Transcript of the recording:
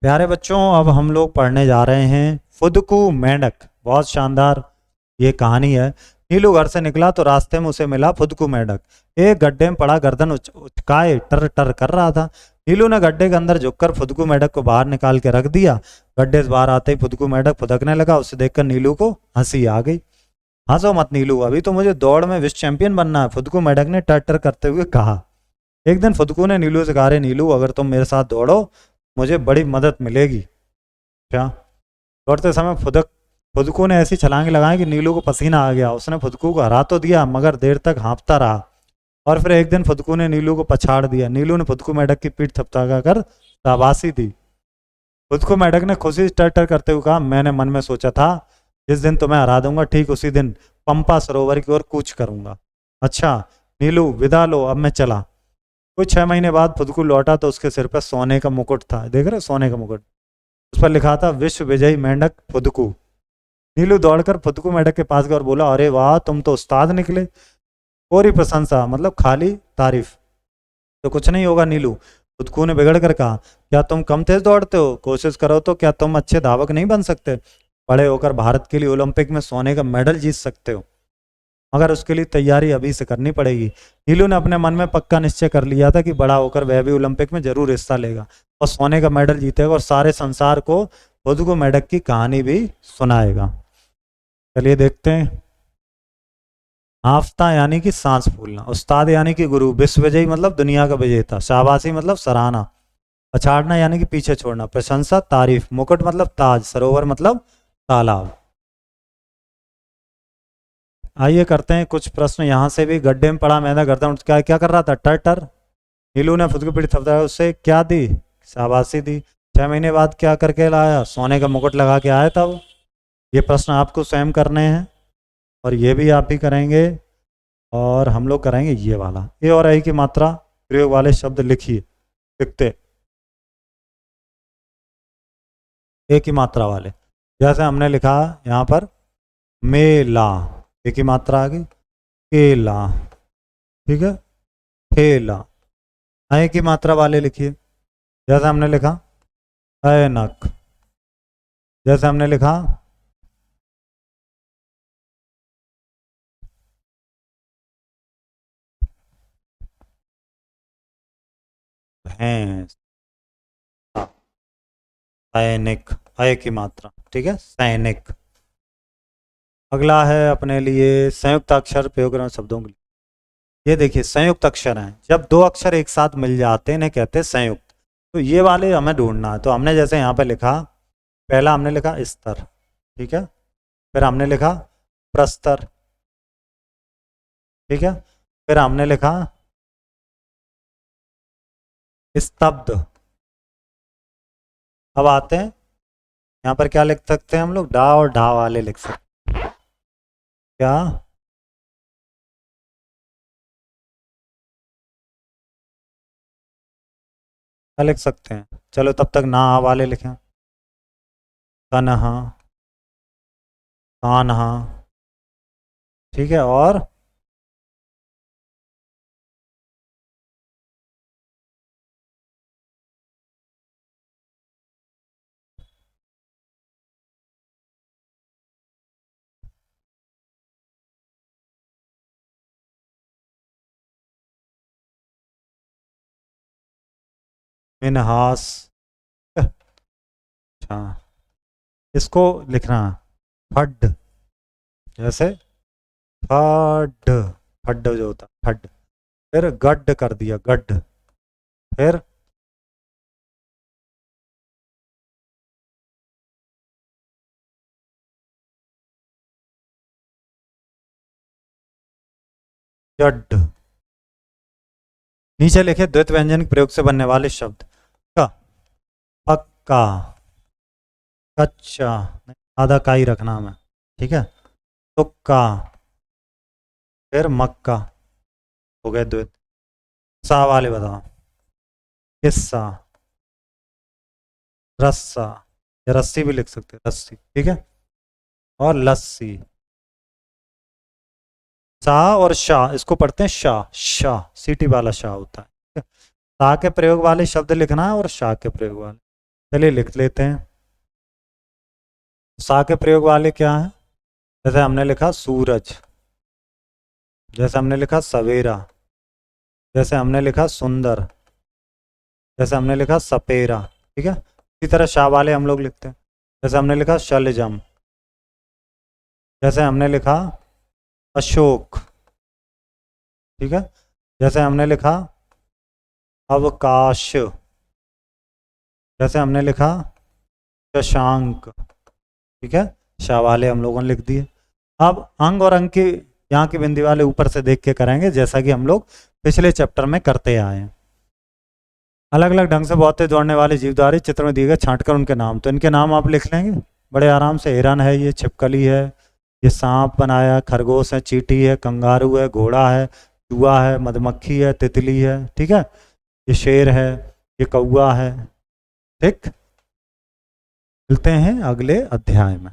प्यारे बच्चों, अब हम लोग पढ़ने जा रहे हैं फुदकू मेंढक। बहुत शानदार ये कहानी है। नीलू घर से निकला तो रास्ते में उसे मिला फुदकू मेंढक। एक गड्ढे में पड़ा गर्दन उचकाए टर टर कर रहा था। नीलू ने गड्ढे के अंदर झुककर फुदकू मेंढक को बाहर निकाल के रख दिया। गड्ढे से बाहर आते ही फुदकू मेंढक फुदकने लगा। उसे देखकर नीलू को हंसी आ गई। हंसो मत नीलू, अभी तो मुझे दौड़ में विश्व चैंपियन बनना है, फुदकू मेंढक ने टर टर करते हुए कहा। एक दिन फुदकू ने नीलू से कहा, रे नीलू, अगर तुम मेरे साथ दौड़ो मुझे बड़ी मदद मिलेगी। क्या? दौड़ते समय फुदकू ने ऐसी छलांग लगाई कि नीलू को पसीना आ गया। उसने फुदकू को हरा तो दिया मगर देर तक हाँफता रहा। और फिर एक दिन फुदकू ने नीलू को पछाड़ दिया। नीलू ने फुदकू मेंढक की पीठ थपथपा कर शाबाशी दी। फुदकू मेंढक ने खुशी से टर टर करते हुए कहा, मैंने मन में सोचा था जिस दिन तुम्हें हरा दूंगा ठीक उसी दिन पंपा सरोवर की ओर कूच करूंगा। अच्छा नीलू, विदा लो, अब मैं चला। कुछ 6 महीने बाद फुदकू लौटा तो उसके सिर पर सोने का मुकुट था। देख रहे हो, सोने का मुकुट। उस पर लिखा था, विश्व विजयी मेंढक फुदकू। नीलू दौड़कर फुदकू मेंढक के पास गया और बोला, अरे वाह, तुम तो उस्ताद निकले। पूरी प्रशंसा मतलब खाली तारीफ। तो कुछ नहीं होगा नीलू, फुदकू ने बिगड़ कर कहा। क्या तुम कम तेज दौड़ते हो? कोशिश करो तो क्या तुम अच्छे धावक नहीं बन सकते? बड़े होकर भारत के लिए ओलंपिक में सोने का मेडल जीत सकते हो, मगर उसके लिए तैयारी अभी से करनी पड़ेगी। नीलू ने अपने मन में पक्का निश्चय कर लिया था कि बड़ा होकर वह भी ओलंपिक में जरूर हिस्सा लेगा और सोने का मेडल जीतेगा और सारे संसार को फुदकू मेंढक की कहानी भी सुनाएगा। चलिए देखते हैं। आफता यानी कि सांस फूलना, उस्ताद यानी कि गुरु, विश्व विजयी मतलब दुनिया का विजेता, शाबाशी मतलब सराहना, पछाड़ना यानी कि पीछे छोड़ना, प्रशंसा तारीफ, मुकुट मतलब ताज, सरोवर मतलब तालाब। आइए करते हैं कुछ प्रश्न यहाँ से भी। गड्ढे में पड़ा मैदा गर्दन उठा क्या कर रहा था? टर टर। नीलू ने फुदकू पीठ थपथपाया, उससे क्या दी? शाबाशी दी। 6 महीने बाद क्या करके लाया? सोने का मुकुट लगा के आया था वो। ये प्रश्न आपको स्वयं करने हैं और ये भी आप ही करेंगे। और हम लोग करेंगे ये वाला, ए और आई की मात्रा प्रयोग वाले शब्द लिखिए। लिखते ए की मात्रा वाले, जैसे हमने लिखा यहाँ पर मेला, ए की मात्रा आ गई। केला, ठीक है, ठेला। ऐ की मात्रा वाले लिखिए, जैसे हमने लिखा ऐनक, जैसे हमने लिखा भैंस। सैनिक, ऐ की मात्रा, ठीक है, सैनिक। अगला है अपने लिए संयुक्त अक्षर प्रयोग करने शब्दों के लिए। ये देखिए संयुक्त अक्षर हैं, जब दो अक्षर एक साथ मिल जाते हैं इन्हें कहते हैं संयुक्त। तो ये वाले हमें ढूंढना है। तो हमने जैसे यहाँ पे लिखा, पहला हमने लिखा स्तर, ठीक है, फिर हमने लिखा प्रस्तर, ठीक है, फिर हमने लिखा स्तब्ध। अब आते हैं यहाँ पर, क्या लिख सकते हैं हम लोग? डा और ढा वाले लिख सकते हैं। क्या? क्या लिख सकते हैं? चलो तब तक ना आ वाले लिखें। तनहा, कान्हा, ठीक है, और मिनहास। अच्छा, इसको लिखना फड, जैसे फड, फड जो होता है फड। फिर गड कर दिया, गड। फिर जड। नीचे लिखे द्वित व्यंजन के प्रयोग से बनने वाले शब्द। का, पक्का, कच्चा, आधा का ही रखना हमें, ठीक है, तुक्का, फिर मक्का, हो गए द्वित। सा वाले बताओ। किस्सा, रस्सा, या रस्सी भी लिख सकते हैं, रस्सी, ठीक है, और लस्सी। शाह और शाह, इसको पढ़ते हैं शाह, शाह सीटी वाला शाह होता है। ता के प्रयोग वाले शब्द लिखना है और शाह के प्रयोग वाले। चलिए लिख लेते हैं। सा के प्रयोग वाले क्या है? जैसे हमने लिखा सूरज, जैसे हमने लिखा सवेरा, जैसे हमने लिखा सुंदर, जैसे हमने लिखा सपेरा। ठीक है, इसी तरह शाह वाले हम लोग लिखते हैं। जैसे हमने लिखा शलजम, जैसे हमने लिखा अशोक। ठीक है, जैसे हमने लिखा अवकाश, जैसे हमने लिखा शशांक। ठीक है, शाह वाले हम लोगों ने लिख दिए। अब अंग और अंक की यहाँ की बिंदी वाले ऊपर से देख के करेंगे, जैसा कि हम लोग पिछले चैप्टर में करते आए हैं। अलग अलग ढंग से बहुत तेज दौड़ने वाले जीवधारी चित्र में दिए गए, छांटकर उनके नाम। तो इनके नाम आप लिख लेंगे बड़े आराम से। हिरन है, ये छिपकली है, ये सांप बनाया, खरगोश है, चींटी है, कंगारू है, घोड़ा है, चूहा है, मधुमक्खी है, तितली है। ठीक है, ये शेर है, ये कौवा है। ठीक, मिलते हैं अगले अध्याय में।